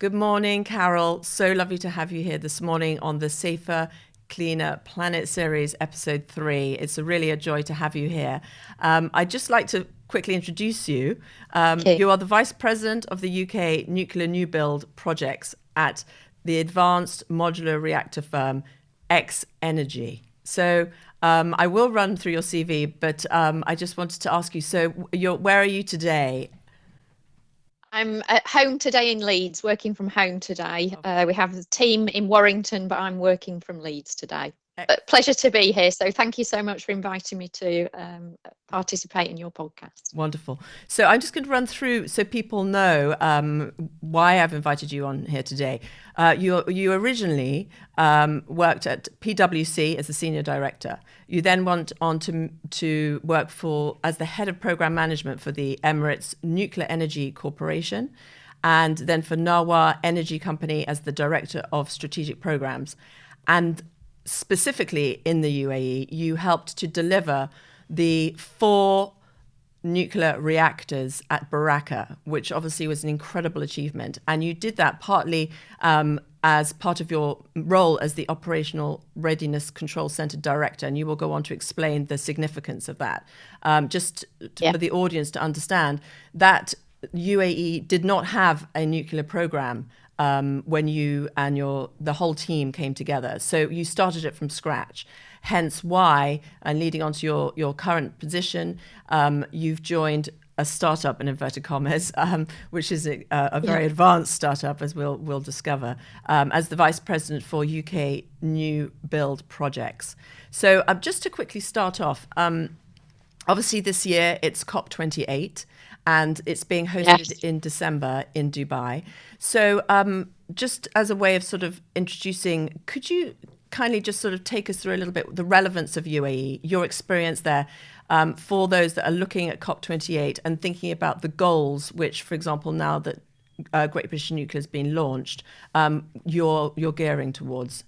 Good morning, Carol. So lovely to have you here this morning on the Safer, Cleaner Planet series, episode 3. It's really a joy to have you here. I'd just like to quickly introduce you. Okay. You are the Vice President of the UK Nuclear New Build Projects at the Advanced Modular Reactor firm X Energy. I will run through your CV, but I just wanted to ask you, where are you today? I'm at home today in Leeds, working from home today. We have a team in Warrington, but I'm working from Leeds today. But pleasure to be here. So thank you so much for inviting me to participate in your podcast. Wonderful. So I'm just going to run through so people know why I've invited you on here today. You originally worked at PwC as a senior director. You then went on to work as the head of program management for the Emirates Nuclear Energy Corporation, and then for Nawa Energy Company as the director of strategic programs. And specifically in the UAE, you helped to deliver the 4 nuclear reactors at Baraka, which obviously was an incredible achievement. And you did that partly as part of your role as the Operational Readiness Control Center Director. And you will go on to explain the significance of that. Yeah. For the audience to understand that UAE did not have a nuclear program when you and the whole team came together. So you started it from scratch. Hence why, and leading on to your current position, you've joined a startup in inverted commas, which is a very advanced startup, as we'll discover, as the vice president for UK new build projects. So just to quickly start off, obviously this year it's COP28 and it's being hosted Yes. in December in Dubai. So just as a way of sort of introducing, could you kindly just sort of take us through a little bit the relevance of UAE, your experience there, for those that are looking at COP28 and thinking about the goals, which, for example, now that Great British Nuclear has been launched, you're gearing towards?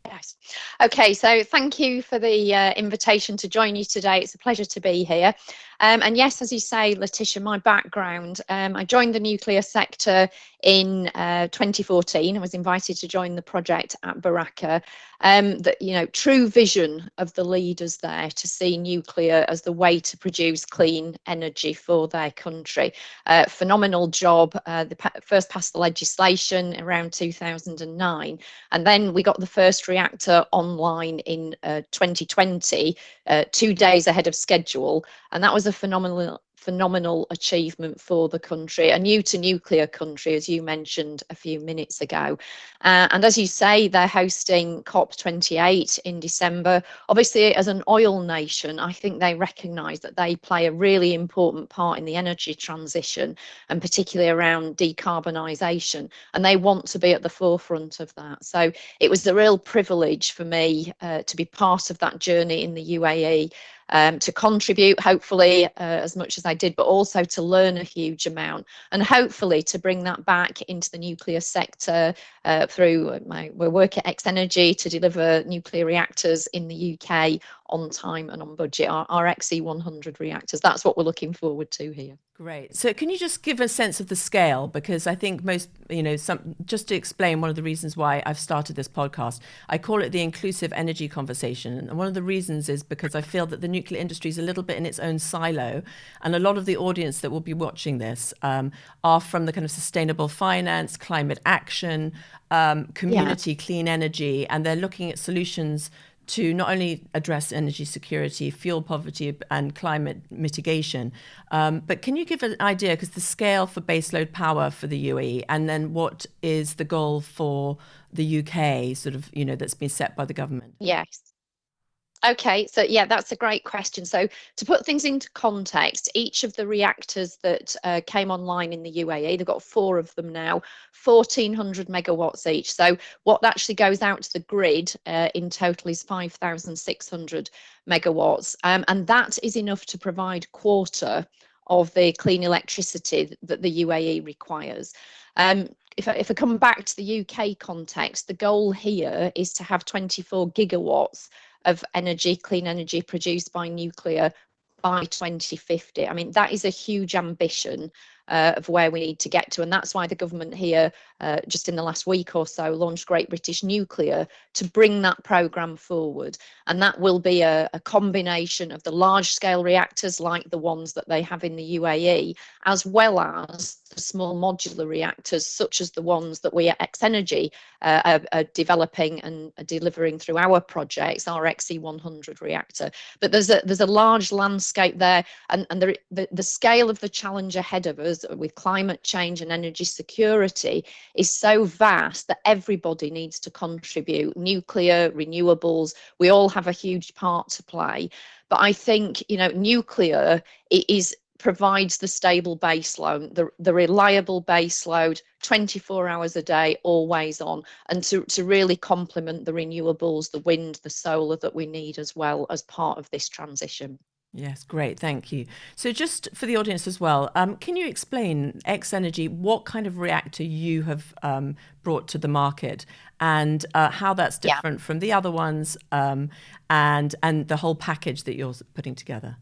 Yes. Okay, so thank you for the invitation to join you today. It's a pleasure to be here. And yes, as you say, Laetitia, my background, I joined the nuclear sector in 2014. I was invited to join the project at Baraka. True vision of the leaders there to see nuclear as the way to produce clean energy for their country. Phenomenal job. They first passed the legislation around 2009, and then we got the first reactor online in 2020, 2 days ahead of schedule, and that was a phenomenal achievement for the country, a new to nuclear country, as you mentioned a few minutes ago. And as you say, they're hosting COP28 in December. Obviously, as an oil nation, I think they recognise that they play a really important part in the energy transition, and particularly around decarbonisation, and they want to be at the forefront of that. So it was a real privilege for me to be part of that journey in the UAE, to contribute, hopefully, as much as I did, but also to learn a huge amount, and hopefully to bring that back into the nuclear sector through my work at X Energy to deliver nuclear reactors in the UK on time and on budget, our XE100 reactors. That's what we're looking forward to here. Great. So can you just give a sense of the scale? Because I think just to explain one of the reasons why I've started this podcast, I call it the inclusive energy conversation. And one of the reasons is because I feel that the nuclear industry is a little bit in its own silo. And a lot of the audience that will be watching this are from the kind of sustainable finance, climate action, community, clean energy, and they're looking at solutions to not only address energy security, fuel poverty, and climate mitigation, but can you give an idea, because the scale for baseload power for the UAE, and then what is the goal for the UK, sort of, that's been set by the government? Yes. Okay, so yeah, that's a great question. So to put things into context, each of the reactors that came online in the UAE, they've got 4 of them now, 1,400 megawatts each. So what actually goes out to the grid in total is 5,600 megawatts, and that is enough to provide quarter of the clean electricity that the UAE requires. If I come back to the UK context, the goal here is to have 24 gigawatts of energy, clean energy produced by nuclear by 2050. I mean, that is a huge ambition. of where we need to get to. And that's why the government here, just in the last week or so, launched Great British Nuclear to bring that programme forward. And that will be a combination of the large-scale reactors like the ones that they have in the UAE, as well as the small modular reactors, such as the ones that we at X-Energy are developing and are delivering through our projects, our XE100 reactor. But there's a large landscape there, and the scale of the challenge ahead of us with climate change and energy security is so vast that everybody needs to contribute. Nuclear, renewables, we all have a huge part to play. But I think, you know, nuclear provides the stable baseload, the reliable baseload, 24 hours a day, always on, and to really complement the renewables, the wind, the solar that we need as well as part of this transition. Yes, great, thank you. So just for the audience as well, can you explain, X-Energy, what kind of reactor you have brought to the market, and how that's different from the other ones, and the whole package that you're putting together?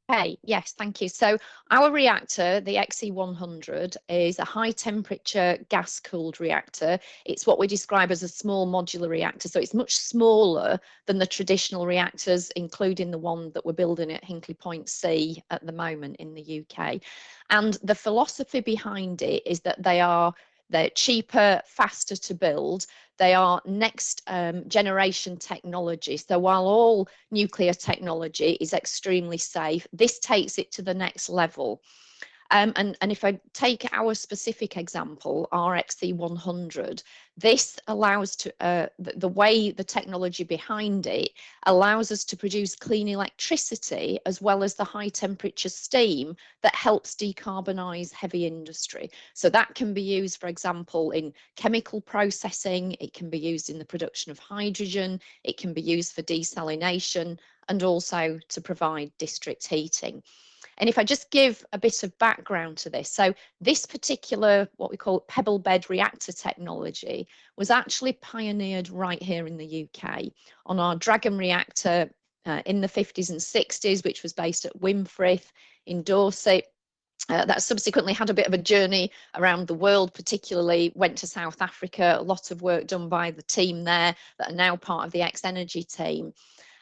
Okay, yes, thank you. So our reactor, the XE100, is a high temperature gas cooled reactor. It's what we describe as a small modular reactor. So it's much smaller than the traditional reactors, including the one that we're building at Hinkley Point C at the moment in the UK. And the philosophy behind it is that they're cheaper, faster to build. They are next generation technology. So while all nuclear technology is extremely safe, this takes it to the next level. And if I take our specific example, our XE100, this allows the way the technology behind it allows us to produce clean electricity as well as the high temperature steam that helps decarbonize heavy industry. So that can be used, for example, in chemical processing, it can be used in the production of hydrogen, it can be used for desalination, and also to provide district heating. And if I just give a bit of background to this, so this particular, what we call pebble bed reactor technology, was actually pioneered right here in the UK on our Dragon reactor in the 50s and 60s, which was based at Wimfrith in Dorset. That subsequently had a bit of a journey around the world, particularly went to South Africa, a lot of work done by the team there that are now part of the X-Energy team.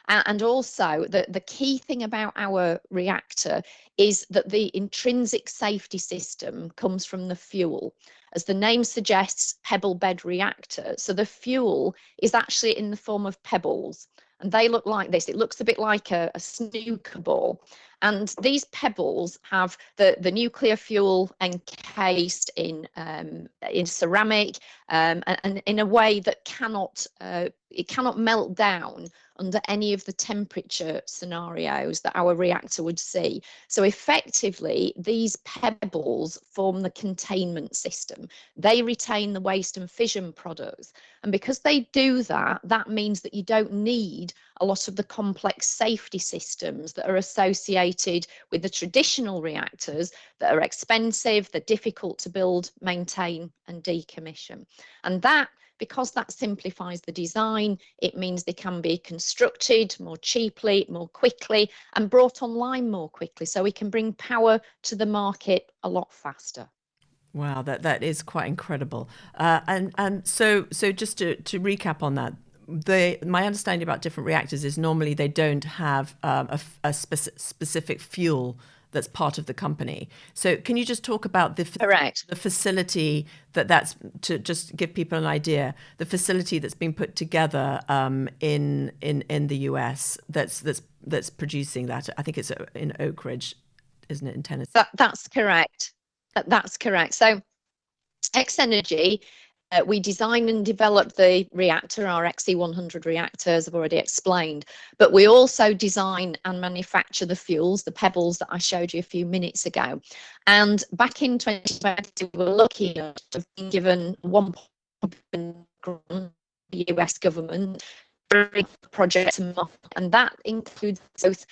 And also the key thing about our reactor is that the intrinsic safety system comes from the fuel. As the name suggests, pebble bed reactor. So the fuel is actually in the form of pebbles, and they look like this. It looks a bit like a snooker ball. And these pebbles have the nuclear fuel encased in ceramic, and in a way that it cannot melt down under any of the temperature scenarios that our reactor would see. So effectively, these pebbles form the containment system. They retain the waste and fission products. And because they do that, that means that you don't need a lot of the complex safety systems that are associated with the traditional reactors that are expensive, they're difficult to build, maintain, and decommission. And that, because that simplifies the design, it means they can be constructed more cheaply, more quickly, and brought online more quickly. So we can bring power to the market a lot faster. Wow, that is quite incredible. And so just to recap on that, my understanding about different reactors is normally they don't have a specific fuel that's part of the company. So can you just talk about the facility that's to just give people an idea, the facility that's been put together in the US that's producing that? I think it's in Oak Ridge, isn't it, in Tennessee? That's correct. That's correct. So X-Energy, we design and develop the reactor, our XE100 reactor, as I've already explained, but we also design and manufacture the fuels, the pebbles that I showed you a few minutes ago. And back in 2020, we were lucky enough to have been given $1 billion grant, the US government, project, and that includes both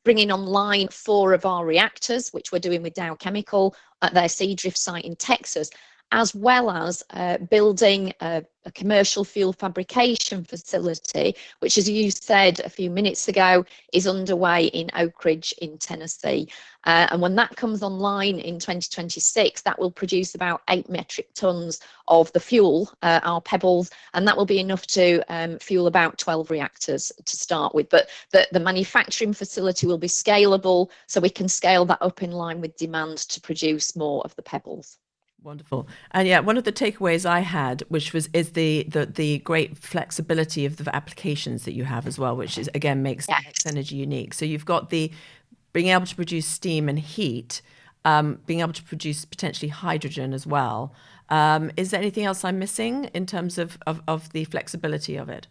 bringing online 4 of our reactors, which we're doing with Dow Chemical at their Seadrift site in Texas, as well as building a commercial fuel fabrication facility, which, as you said a few minutes ago, is underway in Oak Ridge in Tennessee. And when that comes online in 2026, that will produce about 8 metric tons of the fuel, our pebbles, and that will be enough to fuel about 12 reactors to start with. But the manufacturing facility will be scalable, so we can scale that up in line with demand to produce more of the pebbles. Wonderful. And yeah, one of the takeaways I had, which is the great flexibility of the applications that you have as well, which is again makes X Energy unique. So you've got the being able to produce steam and heat, being able to produce potentially hydrogen as well. Is there anything else I'm missing in terms of the flexibility of it?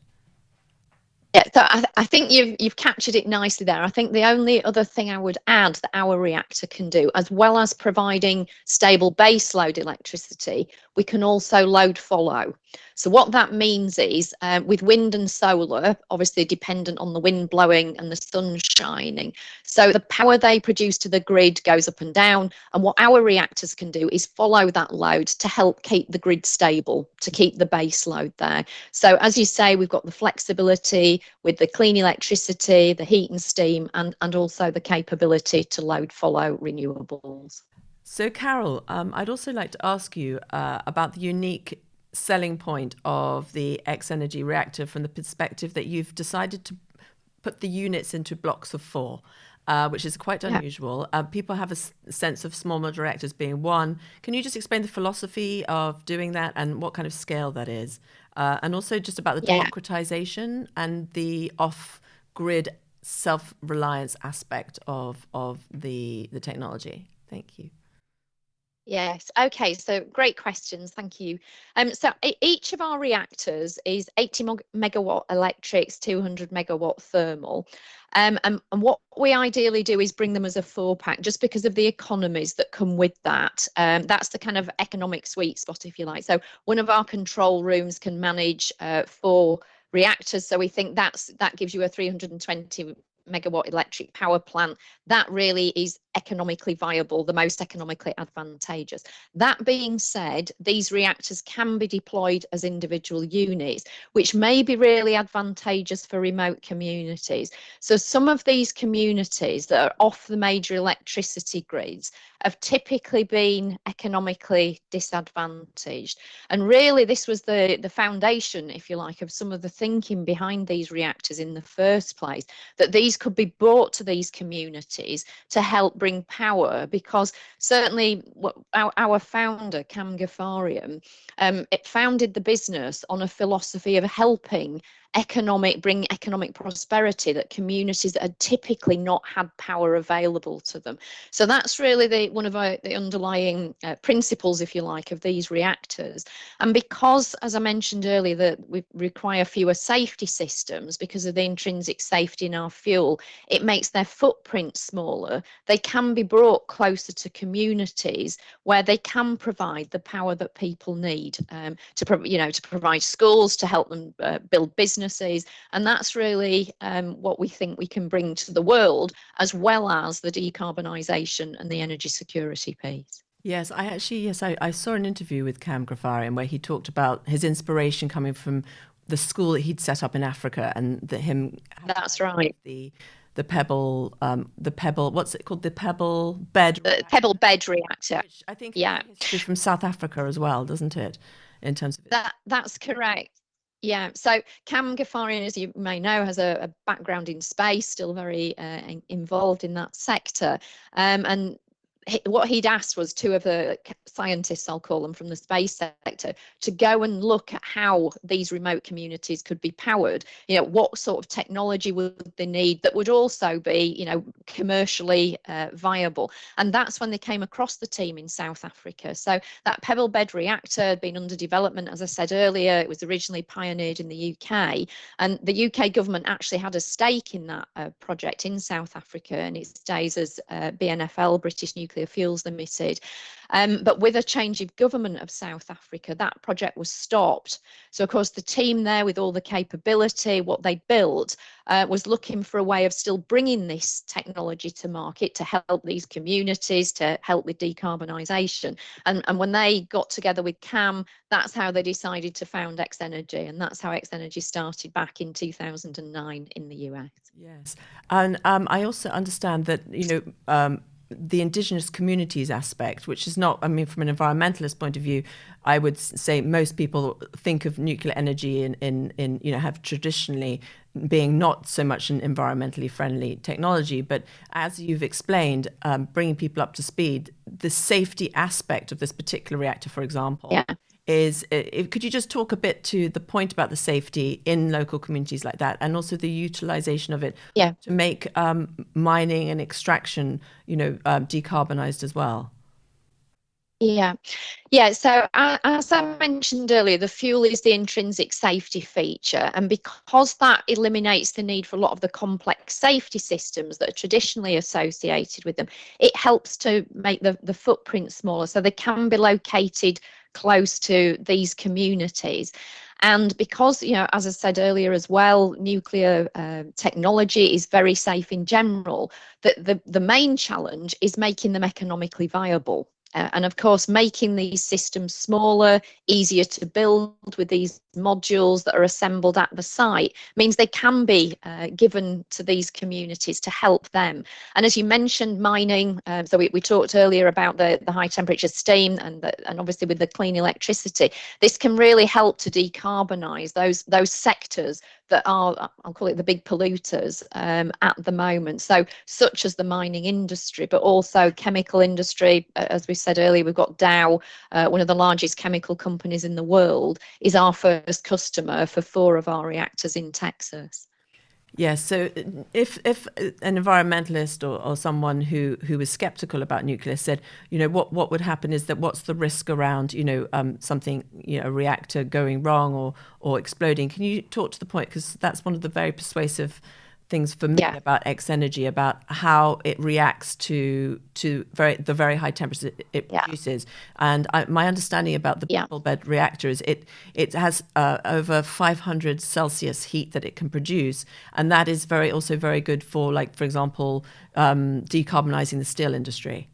Yeah, so I think you've captured it nicely there. I think the only other thing I would add that our reactor can do, as well as providing stable baseload electricity, we can also load follow. So what that means is with wind and solar, obviously dependent on the wind blowing and the sun shining. So the power they produce to the grid goes up and down. And what our reactors can do is follow that load to help keep the grid stable, to keep the base load there. So as you say, we've got the flexibility with the clean electricity, the heat and steam, and also the capability to load follow renewables. So Carol, I'd also like to ask you about the unique selling point of the X Energy reactor from the perspective that you've decided to put the units into blocks of 4, which is quite unusual. People have a sense of small modular reactors being 1. Can you just explain the philosophy of doing that and what kind of scale that is? And also just about the democratization and the off-grid self-reliance aspect of the technology. Thank you. Yes. Okay. So great questions. Thank you. So each of our reactors is 80 megawatt electrics, 200 megawatt thermal. And what we ideally do is bring them as a 4-pack, just because of the economies that come with that. That's the kind of economic sweet spot, if you like. So one of our control rooms can manage 4 reactors. So we think that gives you a 320 megawatt electric power plant. That really is economically viable, the most economically advantageous. That being said, these reactors can be deployed as individual units, which may be really advantageous for remote communities. So some of these communities that are off the major electricity grids have typically been economically disadvantaged. And really, this was the foundation, if you like, of some of the thinking behind these reactors in the first place, that these could be brought to these communities to help bring power, because certainly our founder, Cam Ghaffarian, it founded the business on a philosophy of helping bring economic prosperity that communities that had typically not had power available to them. So that's really one of the underlying principles, if you like, of these reactors. And because, as I mentioned earlier, that we require fewer safety systems because of the intrinsic safety in our fuel, it makes their footprint smaller. They can be brought closer to communities where they can provide the power that people need to provide schools, to help them build businesses. And that's really what we think we can bring to the world, as well as the decarbonisation and the energy security piece. Yes, I saw an interview with Cam Ghaffarian where he talked about his inspiration coming from the school that he'd set up in Africa, and That's right. The pebble, what's it called? The pebble bed. Pebble bed reactor. Which I think is from South Africa as well, doesn't it? In terms of that's correct. Yeah, so Cam Ghaffarian, as you may know, has a background in space, still very involved in that sector. And what he'd asked was 2 of the scientists, I'll call them, from the space sector, to go and look at how these remote communities could be powered. What sort of technology would they need that would also be, commercially viable. And that's when they came across the team in South Africa. So that pebble bed reactor had been under development, as I said earlier. It was originally pioneered in the UK, and the UK government actually had a stake in that project in South Africa in its days as BNFL, British Nuclear Nuclear Fuels Limited. But with a change of government of South Africa, that project was stopped. So, of course, the team there with all the capability, what they built, was looking for a way of still bringing this technology to market to help these communities, to help with decarbonisation. And when they got together with CAM, that's how they decided to found X Energy, and that's how X Energy started back in 2009 in the US. Yes, and I also understand that the indigenous communities aspect, which is not, I mean, from an environmentalist point of view, I would say most people think of nuclear energy in have traditionally being not so much an environmentally friendly technology, but as you've explained, bringing people up to speed, the safety aspect of this particular reactor, for example, could you just talk a bit to the point about the safety in local communities like that, and also the utilization of it to make mining and extraction, decarbonized as well? So as I mentioned earlier, the fuel is the intrinsic safety feature, and because that eliminates the need for a lot of the complex safety systems that are traditionally associated with them, it helps to make the footprint smaller, so they can be located close to these communities. And because, as I said earlier as well, nuclear technology is very safe in general, the main challenge is making them economically viable. And of course, making these systems smaller, easier to build with these modules that are assembled at the site means they can be given to these communities to help them. And as you mentioned, mining, so we talked earlier about the high temperature steam and obviously with the clean electricity, this can really help to decarbonise those sectors that are, I'll call it the big polluters at the moment. So such as the mining industry, but also chemical industry. As we said earlier, we've got Dow, one of the largest chemical companies in the world, is our first customer for 4 of our reactors in Texas. Yes. So if an environmentalist or someone who was skeptical about nuclear said, what would happen is that what's the risk around, something, a reactor going wrong or exploding? Can you talk to the point? Because that's one of the very persuasive things for me about X Energy, about how it reacts to the very high temperatures it produces. And my understanding about the pebble bed reactor is it has over 500 Celsius heat that it can produce, and that is also very good for, like, for example, decarbonizing the steel industry.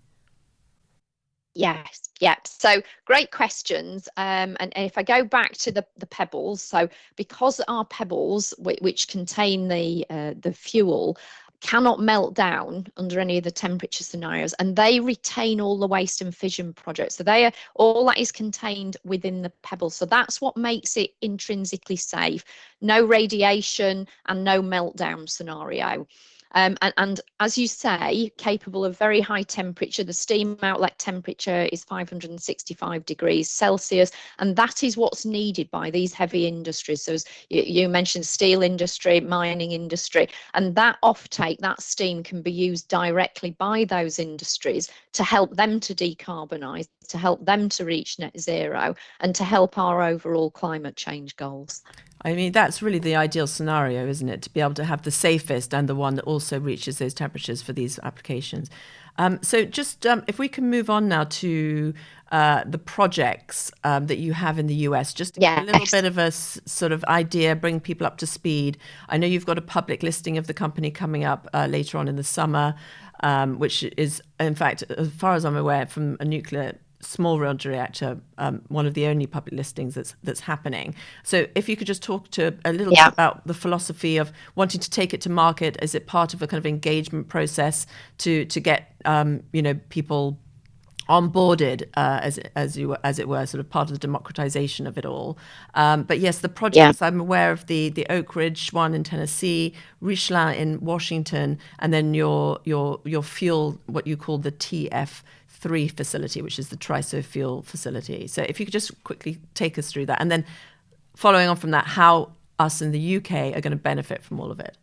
Yes. So great questions. And if I go back to the pebbles, so because our pebbles, which contain the fuel, cannot melt down under any of the temperature scenarios, and they retain all the waste and fission products. So all that is contained within the pebbles. So that's what makes it intrinsically safe. No radiation and no meltdown scenario. And as you say, capable of very high temperature. The steam outlet temperature is 565 degrees Celsius, and that is what's needed by these heavy industries. So as you mentioned, steel industry, mining industry, and that offtake, that steam can be used directly by those industries to help them to decarbonise, to help them to reach net zero, and to help our overall climate change goals. I mean, that's really the ideal scenario, isn't it? To be able to have the safest and the one that also reaches those temperatures for these applications. So just if we can move on now to the projects that you have in the US, just to get a little bit of a sort of idea, bring people up to speed. I know you've got a public listing of the company coming up later on in the summer, which is, in fact, as far as I'm aware, from a nuclear small modular reactor, one of the only public listings that's happening. So if you could just talk to a little bit about the philosophy of wanting to take it to market. Is it part of a kind of engagement process to get people onboarded, as it were, sort of part of the democratization of it all? But yes, the projects, I'm aware of the Oak Ridge one in Tennessee, Richland in Washington, and then your fuel, what you call the TF3 facility, which is the Triso Fuel facility. So if you could just quickly take us through that, and then following on from that, how us in the UK are going to benefit from all of it.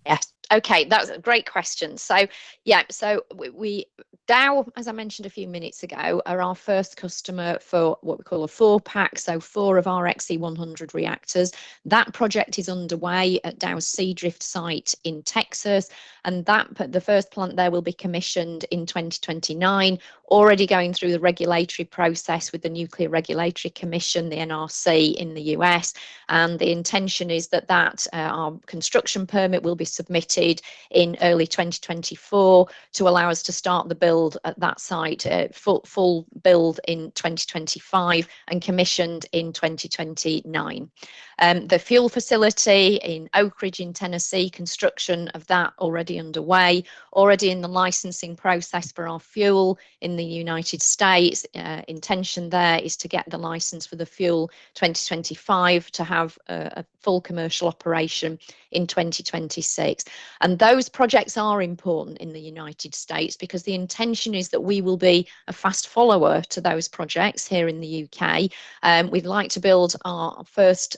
Yes. Okay, that's a great question. So, yeah, so we Dow, as I mentioned a few minutes ago, are our first customer for what we call a 4-pack, so 4 of our XE100 reactors. That project is underway at Dow's Seadrift site in Texas, and the first plant there will be commissioned in 2029, already going through the regulatory process with the Nuclear Regulatory Commission, the NRC in the US, and the intention is that our construction permit will be submitted in early 2024 to allow us to start the build at that site, full build in 2025 and commissioned in 2029. The fuel facility in Oak Ridge in Tennessee, construction of that already underway, already in the licensing process for our fuel in the United States. Intention there is to get the license for the fuel 2025 to have a full commercial operation in 2026. And those projects are important in the United States because the intention is that we will be a fast follower to those projects here in the UK. We'd like to build our first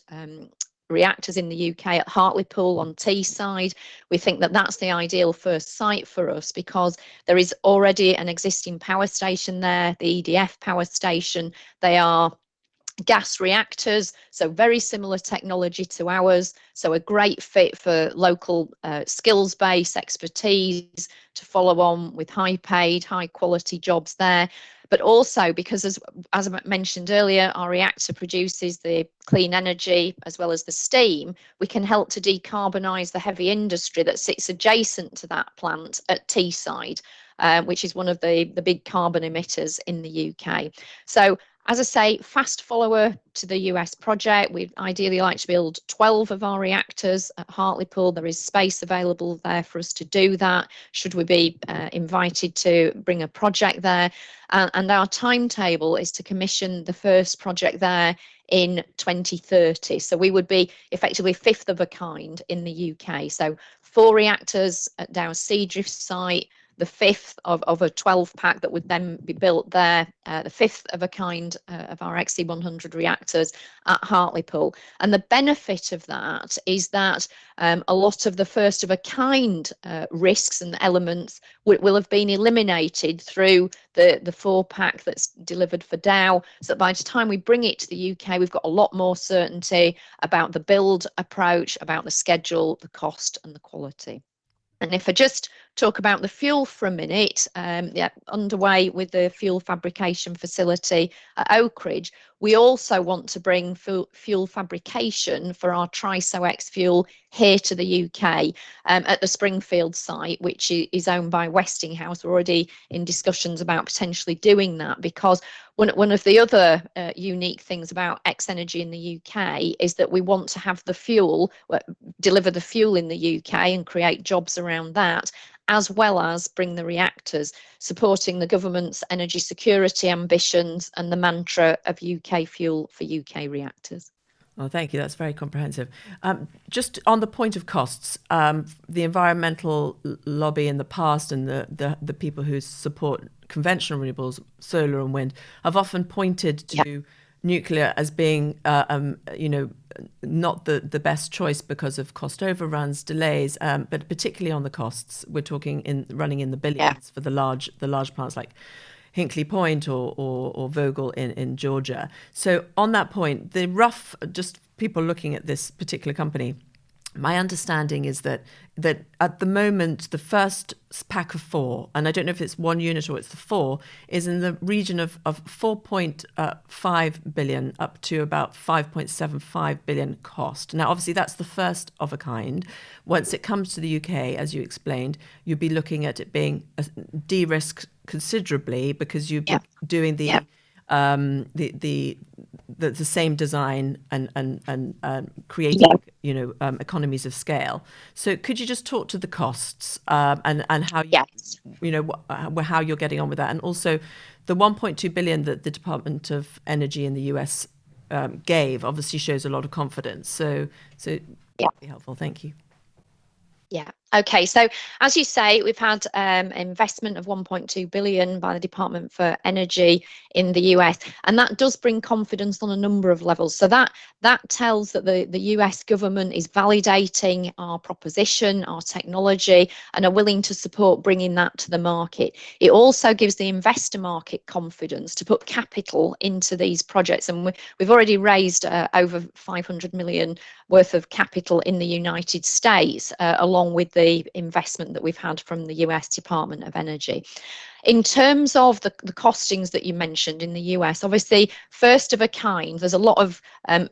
reactors in the UK at Hartlepool on Teesside. We think that that's the ideal first site for us because there is already an existing power station there, the EDF power station. They are gas reactors, so very similar technology to ours, so a great fit for local skills base expertise to follow on with high paid, high quality jobs there. But also because, as I mentioned earlier, our reactor produces the clean energy as well as the steam, we can help to decarbonise the heavy industry that sits adjacent to that plant at Teesside, which is one of the big carbon emitters in the UK. So, as I say, fast follower to the US project. We'd ideally like to build 12 of our reactors at Hartlepool. There is space available there for us to do that, should we be invited to bring a project there. And our timetable is to commission the first project there in 2030. So we would be effectively 5th of a kind in the UK. So 4 reactors at Dow's Seadrift site, the 5th of a 12-pack that would then be built there, the 5th of a kind of our XE100 reactors at Hartlepool. And the benefit of that is that a lot of the first of a kind risks and elements will have been eliminated through the 4-pack that's delivered for Dow, so that by the time we bring it to the UK, we've got a lot more certainty about the build approach, about the schedule, the cost and the quality. And if I just talk about the fuel for a minute, underway with the fuel fabrication facility at Oak Ridge, we also want to bring fuel fabrication for our Triso X fuel here to the UK at the Springfield site, which is owned by Westinghouse. We're already in discussions about potentially doing that because one of the other unique things about X Energy in the UK is that we want to have the fuel, deliver the fuel in the UK and create jobs around that, as well as bring the reactors, supporting the government's energy security ambitions and the mantra of UK fuel for UK reactors. Well, thank you. That's very comprehensive. Just on the point of costs, the environmental lobby in the past and the people who support conventional renewables, solar and wind, have often pointed to nuclear as being, not the best choice because of cost overruns, delays, but particularly on the costs. We're talking running in the billions for the large plants like Hinkley Point or Vogtle in Georgia. So on that point, just people looking at this particular company, my understanding is that at the moment, the first pack of 4, and I don't know if it's 1 unit or it's the 4, is in the region of 4.5 billion up to about 5.75 billion cost. Now, obviously, that's the first of a kind. Once it comes to the UK, as you explained, you'd be looking at it being de-risked considerably because you'd be doing the same design and creating economies of scale. So could you just talk to the costs and how how you're getting on with that, and also the 1.2 billion that the Department of Energy in the US gave obviously shows a lot of confidence. So that'd be helpful. Thank you. Yeah, Okay, so as you say, we've had investment of 1.2 billion by the Department for Energy in the US, and that does bring confidence on a number of levels. So that tells that the US government is validating our proposition, our technology, and are willing to support bringing that to the market. It also gives the investor market confidence to put capital into these projects, and we've already raised over 500 million worth of capital in the United States, along with the investment that we've had from the US Department of Energy. In terms of the costings that you mentioned in the US, obviously, first of a kind, there's a lot of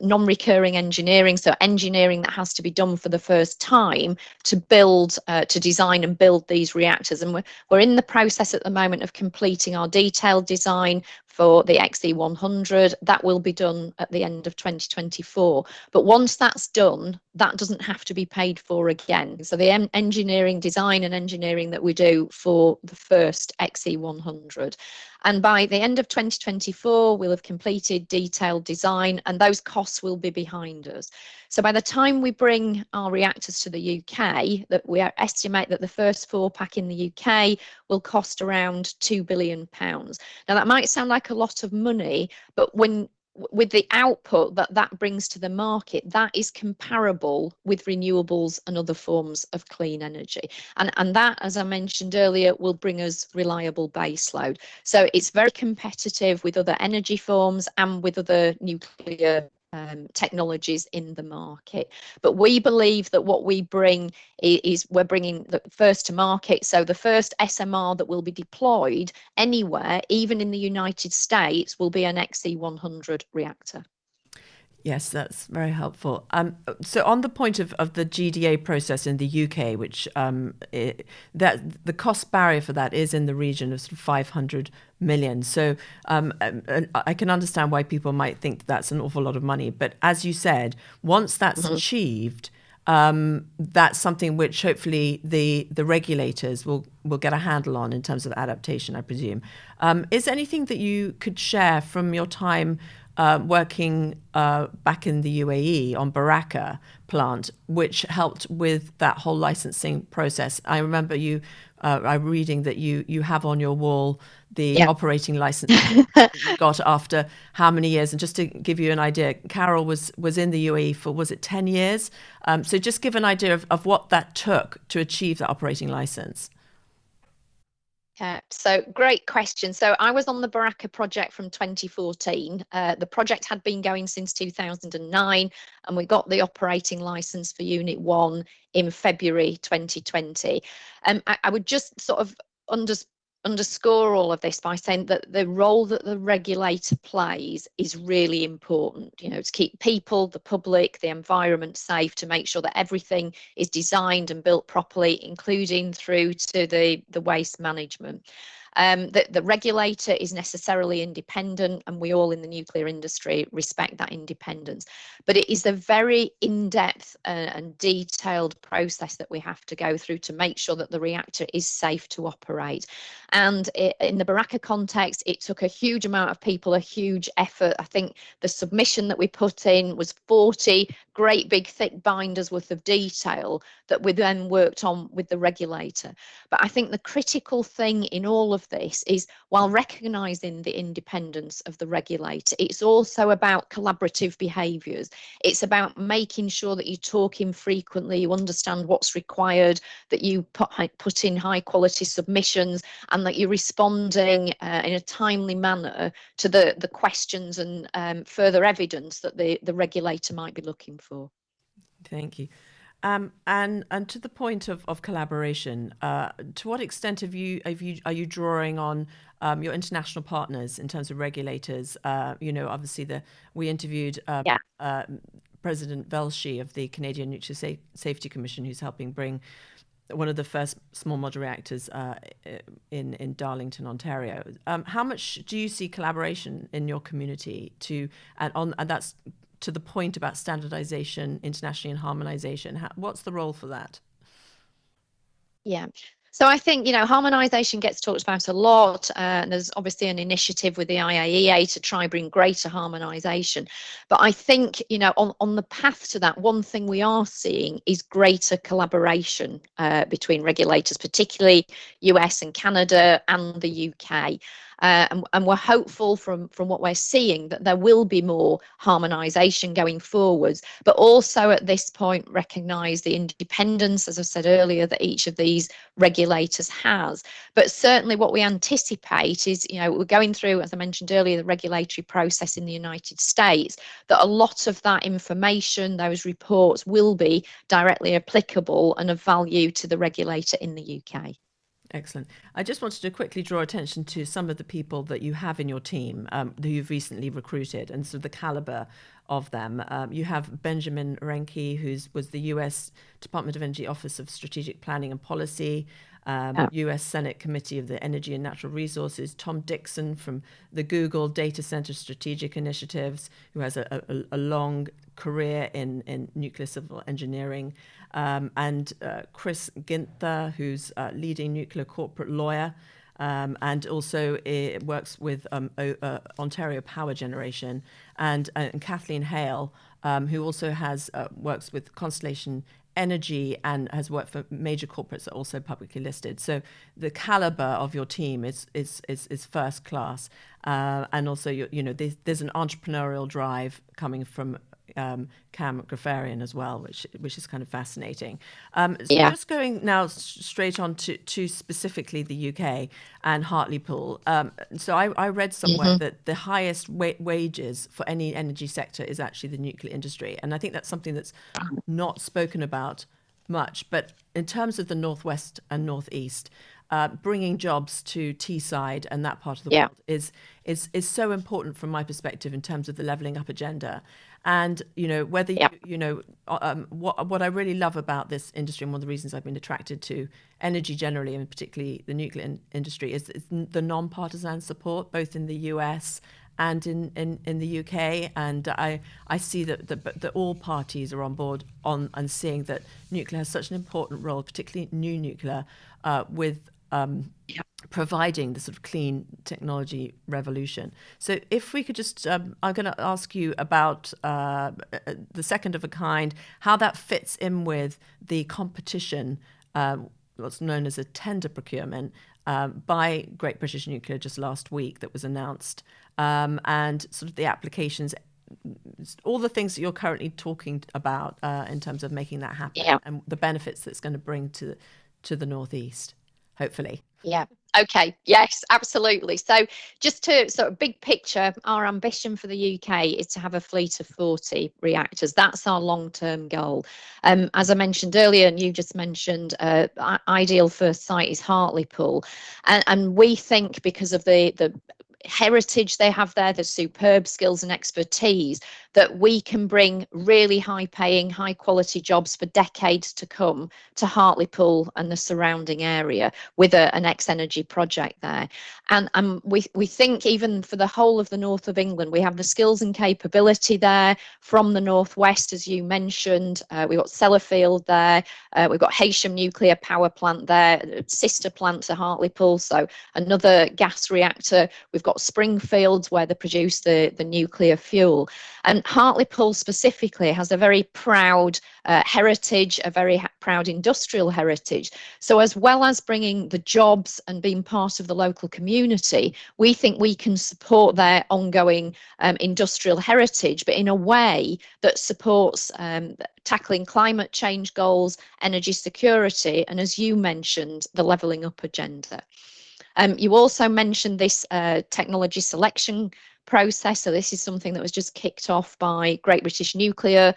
non-recurring engineering, so engineering that has to be done for the first time to build, to design and build these reactors. And we're in the process at the moment of completing our detailed design for the XE100. That will be done at the end of 2024. But once that's done, that doesn't have to be paid for again. So the engineering design and engineering that we do for the first XE100. And by the end of 2024, we'll have completed detailed design, and those costs will be behind us. So by the time we bring our reactors to the UK, that we estimate that the first 4-pack in the UK will cost around £2 billion. Now, that might sound like a lot of money, but with the output that brings to the market, that is comparable with renewables and other forms of clean energy. And that, as I mentioned earlier, will bring us reliable baseload. So it's very competitive with other energy forms and with other nuclear technologies in the market. But we believe that what we bring is we're bringing the first to market. So the first SMR that will be deployed anywhere, even in the United States, will be an XE100 reactor. Yes, that's very helpful. So on the point of the GDA process in the UK, which that the cost barrier for that is in the region of sort of 500 million. So I can understand why people might think that's an awful lot of money. But as you said, once that's achieved, that's something which hopefully the regulators will get a handle on in terms of adaptation, I presume. Is there anything that you could share from your time working back in the UAE on Baraka plant, which helped with that whole licensing process? I remember I'm reading that you have on your wall the operating license you got after how many years? And just to give you an idea, Carol was in the UAE for, was it 10 years? So just give an idea of what that took to achieve that operating license. Yeah, so great question. So I was on the Baraka project from 2014. The project had been going since 2009, and we got the operating license for Unit 1 in February 2020. I would just sort of underscore all of this by saying that the role that the regulator plays is really important, to keep people, the public, the environment safe, to make sure that everything is designed and built properly, including through to the waste management. The regulator is necessarily independent, and we all in the nuclear industry respect that independence. But it is a very in-depth and detailed process that we have to go through to make sure that the reactor is safe to operate. And in the Baraka context, it took a huge amount of people, a huge effort. I think the submission that we put in was 40 great big thick binders worth of detail that we then worked on with the regulator. But I think the critical thing in all of this is, while recognising the independence of the regulator, it's also about collaborative behaviours. It's about making sure that you talk in frequently, you understand what's required, that you put in high quality submissions, and that you're responding in a timely manner to the questions and further evidence that the regulator might be looking for. Thank you. And to the point of collaboration, to what extent are you drawing on your international partners in terms of regulators? Obviously we interviewed President Velshi of the Canadian Nuclear Safety Commission, who's helping bring one of the first small modular reactors in Darlington, Ontario. How much do you see collaboration in your community and that's to the point about standardization internationally and harmonization? What's the role for that? Yeah. So I think, harmonisation gets talked about a lot, and there's obviously an initiative with the IAEA to try bring greater harmonisation. But I think, on the path to that, one thing we are seeing is greater collaboration between regulators, particularly US and Canada and the UK. And we're hopeful from what we're seeing that there will be more harmonisation going forwards, but also at this point recognise the independence, as I said earlier, that each of these regulators has. But certainly what we anticipate is, we're going through, as I mentioned earlier, the regulatory process in the United States, that a lot of that information, those reports, will be directly applicable and of value to the regulator in the UK. Excellent. I just wanted to quickly draw attention to some of the people that you have in your team who you've recently recruited, and sort of the caliber of them. You have Benjamin Renke, who was the US Department of Energy Office of Strategic Planning and Policy, US Senate Committee of the Energy and Natural Resources, Tom Dixon from the Google Data Center Strategic Initiatives, who has a long career in nuclear civil engineering, and Chris Ginther, who's leading nuclear corporate lawyer, and also works with Ontario Power Generation, and Kathleen Hale, who also has works with Constellation Energy and has worked for major corporates that are also publicly listed. So the caliber of your team is first class, and also there's an entrepreneurial drive coming from Cam Grafarian as well, which is kind of fascinating. So just going now straight on to specifically the UK and Hartlepool. So I read somewhere that the highest wages for any energy sector is actually the nuclear industry, and I think that's something that's not spoken about much. But in terms of the Northwest and Northeast, bringing jobs to Teesside and that part of the world is so important from my perspective in terms of the levelling up agenda. And whether what I really love about this industry, and one of the reasons I've been attracted to energy generally, and particularly the nuclear industry, is the non-partisan support both in the US and in the UK. And I see that all parties are on board and seeing that nuclear has such an important role, particularly new nuclear, with providing the sort of clean technology revolution. So if we could just, I'm going to ask you about the second of a kind, how that fits in with the competition, what's known as a tender procurement by Great British Nuclear just last week that was announced, and sort of the applications, all the things that you're currently talking about in terms of making that happen, and the benefits that's going to bring to the Northeast, hopefully. Yeah. Okay. Yes, absolutely. So just to sort of big picture, our ambition for the UK is to have a fleet of 40 reactors. That's our long-term goal. As I mentioned earlier, and you just mentioned, ideal first site is Hartlepool. And we think because of the heritage they have there, the superb skills and expertise, that we can bring really high-paying, high-quality jobs for decades to come to Hartlepool and the surrounding area with an X-Energy project there. And we think even for the whole of the north of England, we have the skills and capability there. From the northwest, as you mentioned, we've got Sellafield there, we've got Heysham Nuclear Power Plant there, sister plant to Hartlepool, so another gas reactor. We've got Springfield, where they produce the nuclear fuel. And Hartlepool specifically has a very proud heritage, a very proud industrial heritage. So as well as bringing the jobs and being part of the local community, we think we can support their ongoing industrial heritage, but in a way that supports tackling climate change goals, energy security, and as you mentioned, the levelling up agenda. You also mentioned this technology selection process. So this is something that was just kicked off by Great British Nuclear,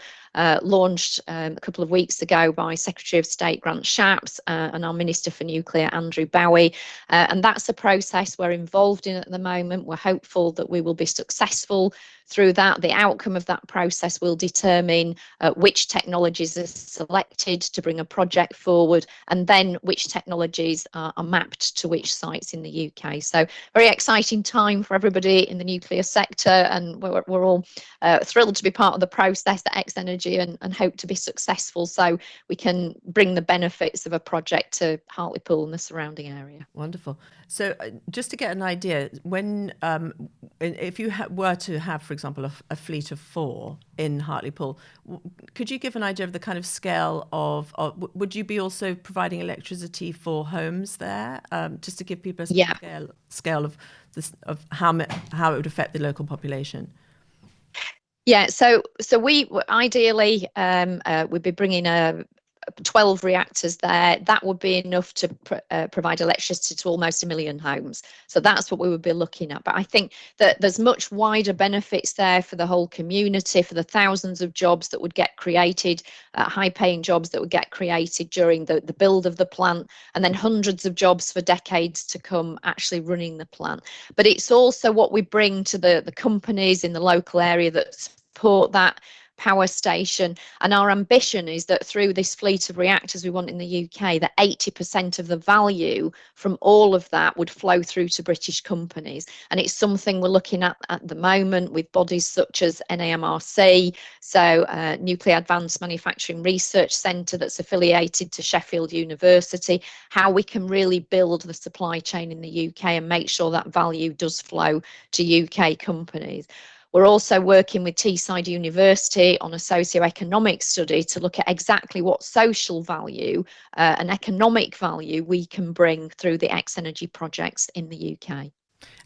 launched a couple of weeks ago by Secretary of State Grant Shapps and our Minister for Nuclear, Andrew Bowie. And that's a process we're involved in at the moment. We're hopeful that we will be successful through that, the outcome of that process will determine which technologies are selected to bring a project forward, and then which technologies are mapped to which sites in the UK. So very exciting time for everybody in the nuclear sector, and we're all thrilled to be part of the process at X Energy, and hope to be successful so we can bring the benefits of a project to Hartlepool and the surrounding area. Wonderful. So just to get an idea, when if you were to have, for example, a fleet of 4 in Hartlepool, could you give an idea of the kind of scale of would you be also providing electricity for homes there, just to give people a scale of this, of how it would affect the local population? Yeah, so we ideally we'd be bringing 12 reactors there. That would be enough to provide electricity to almost 1 million homes. So that's what we would be looking at. But I think that there's much wider benefits there for the whole community, for the thousands of jobs that would get created, high-paying jobs that would get created during the build of the plant, and then hundreds of jobs for decades to come actually running the plant. But it's also what we bring to the companies in the local area that support that power station. And our ambition is that through this fleet of reactors we want in the UK, that 80% of the value from all of that would flow through to British companies. And it's something we're looking at the moment with bodies such as NAMRC, so Nuclear Advanced Manufacturing Research Centre, that's affiliated to Sheffield University, how we can really build the supply chain in the UK and make sure that value does flow to UK companies. We're also working with Teesside University on a socio-economic study to look at exactly what social value and economic value we can bring through the X Energy projects in the UK.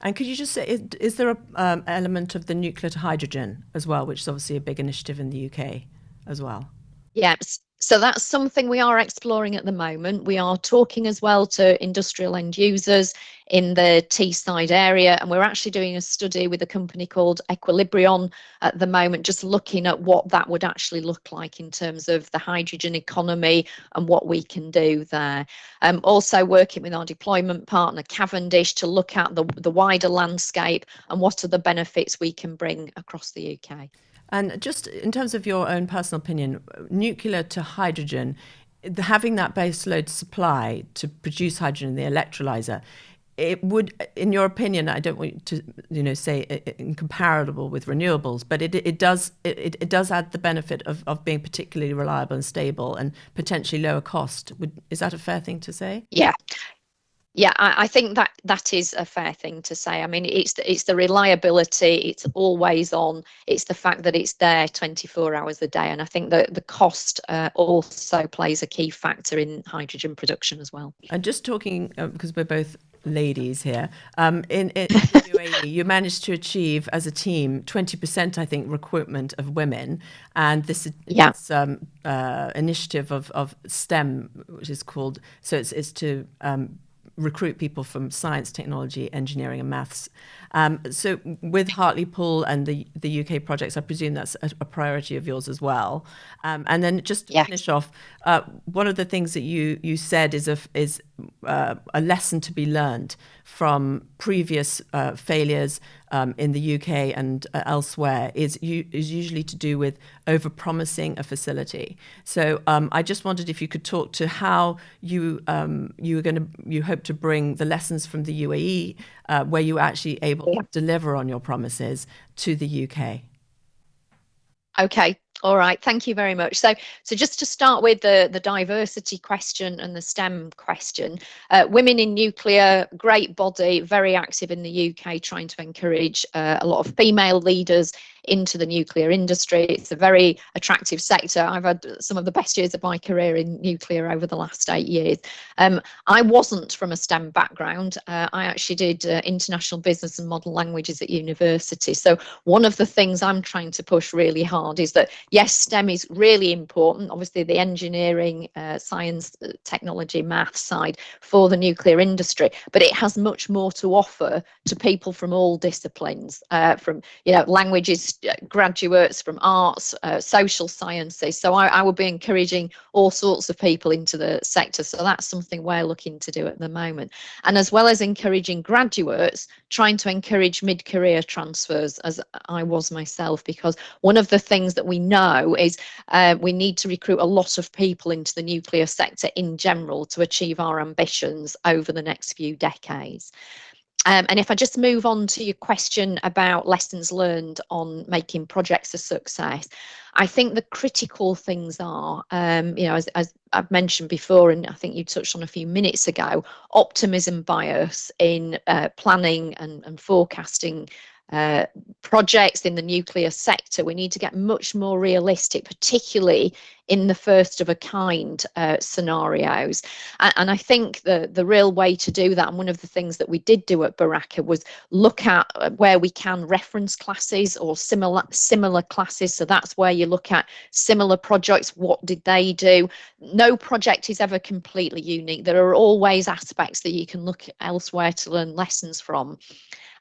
And could you just say, is there an element of the nuclear to hydrogen as well, which is obviously a big initiative in the UK as well? Yes. So that's something we are exploring at the moment. We are talking as well to industrial end users in the Teesside area, and we're actually doing a study with a company called Equilibrion at the moment, just looking at what that would actually look like in terms of the hydrogen economy and what we can do there. Also working with our deployment partner Cavendish to look at the wider landscape and what are the benefits we can bring across the UK. And just in terms of your own personal opinion, nuclear to hydrogen, having that base load supply to produce hydrogen in the electrolyzer, it would, in your opinion, I don't want you to say incomparable with renewables, but it does add the benefit of being particularly reliable and stable and potentially lower cost. Is that a fair thing to say? Yeah. Yeah, I think that is a fair thing to say. I mean, it's the reliability, it's always on, it's the fact that it's there 24 hours a day. And I think that the cost also plays a key factor in hydrogen production as well. And just talking, because we're both ladies here, in UAE, you managed to achieve as a team 20%, I think, recruitment of women. And this initiative of STEM, which is called, so it's to recruit people from science, technology, engineering and maths. So with Hartlepool and the UK projects, I presume that's a priority of yours as well. And then just to finish off, one of the things that you said is a lesson to be learned from previous failures in the UK and elsewhere is usually to do with over-promising a facility. So I just wondered if you could talk to how you hope to bring the lessons from the UAE, where you were actually able to deliver on your promises, to the UK. Okay. All right, thank you very much. So just to start with the diversity question and the STEM question, women in nuclear, great body, very active in the UK, trying to encourage a lot of female leaders into the nuclear industry. It's a very attractive sector. I've had some of the best years of my career in nuclear over the last 8 years. I wasn't from a STEM background. I actually did international business and modern languages at university. So one of the things I'm trying to push really hard is that, yes, STEM is really important, obviously the engineering, science, technology, math side for the nuclear industry, but it has much more to offer to people from all disciplines, from languages graduates from arts, social sciences. So I will be encouraging all sorts of people into the sector. So that's something we're looking to do at the moment. And as well as encouraging graduates, trying to encourage mid-career transfers, as I was myself, because one of the things that we know is we need to recruit a lot of people into the nuclear sector in general to achieve our ambitions over the next few decades. And if I just move on to your question about lessons learned on making projects a success, I think the critical things are, as I've mentioned before, and I think you touched on a few minutes ago, optimism bias in planning and forecasting projects in the nuclear sector. We need to get much more realistic, particularly in the first of a kind scenarios. And I think the real way to do that, and one of the things that we did do at Baraka, was look at where we can reference classes or similar classes. So that's where you look at similar projects. What did they do? No project is ever completely unique. There are always aspects that you can look elsewhere to learn lessons from.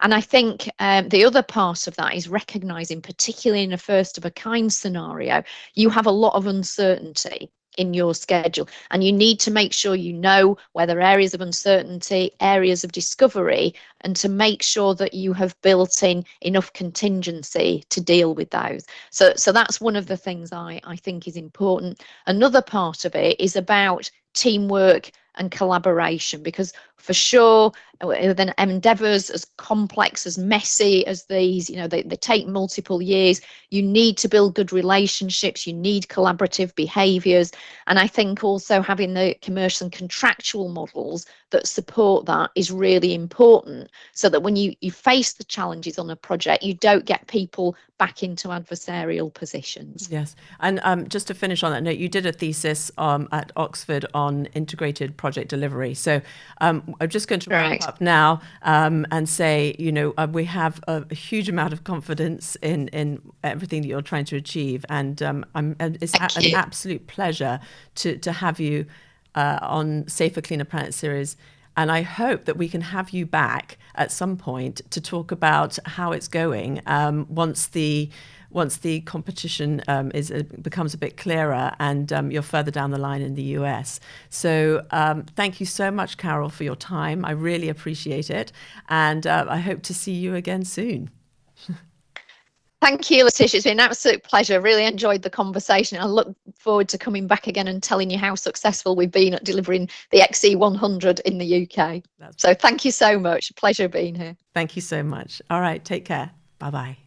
And I think the other part of that is recognising, particularly in a first of a kind scenario, you have a lot of uncertainty in your schedule, and you need to make sure you know where there are areas of uncertainty, areas of discovery, and to make sure that you have built in enough contingency to deal with those. So that's one of the things I think is important. Another part of it is about teamwork and collaboration, because for sure then endeavours as complex, as messy as these, they take multiple years. You need to build good relationships, you need collaborative behaviours, and I think also having the commercial and contractual models that support that is really important, so that when you face the challenges on a project, you don't get people back into adversarial positions. Yes, and just to finish on that note, you did a thesis at Oxford on integrated project delivery. So I'm just going to wrap up now and say, we have a huge amount of confidence in everything that you're trying to achieve, and it's an absolute pleasure to have you on Safer, Cleaner Planet series. And I hope that we can have you back at some point to talk about how it's going once the competition becomes a bit clearer and you're further down the line in the US. So thank you so much, Carol, for your time. I really appreciate it. And I hope to see you again soon. Thank you, Laetitia. It's been an absolute pleasure. Really enjoyed the conversation. I look forward to coming back again and telling you how successful we've been at delivering the XE100 in the UK. So thank you so much. Pleasure being here. Thank you so much. All right. Take care. Bye-bye.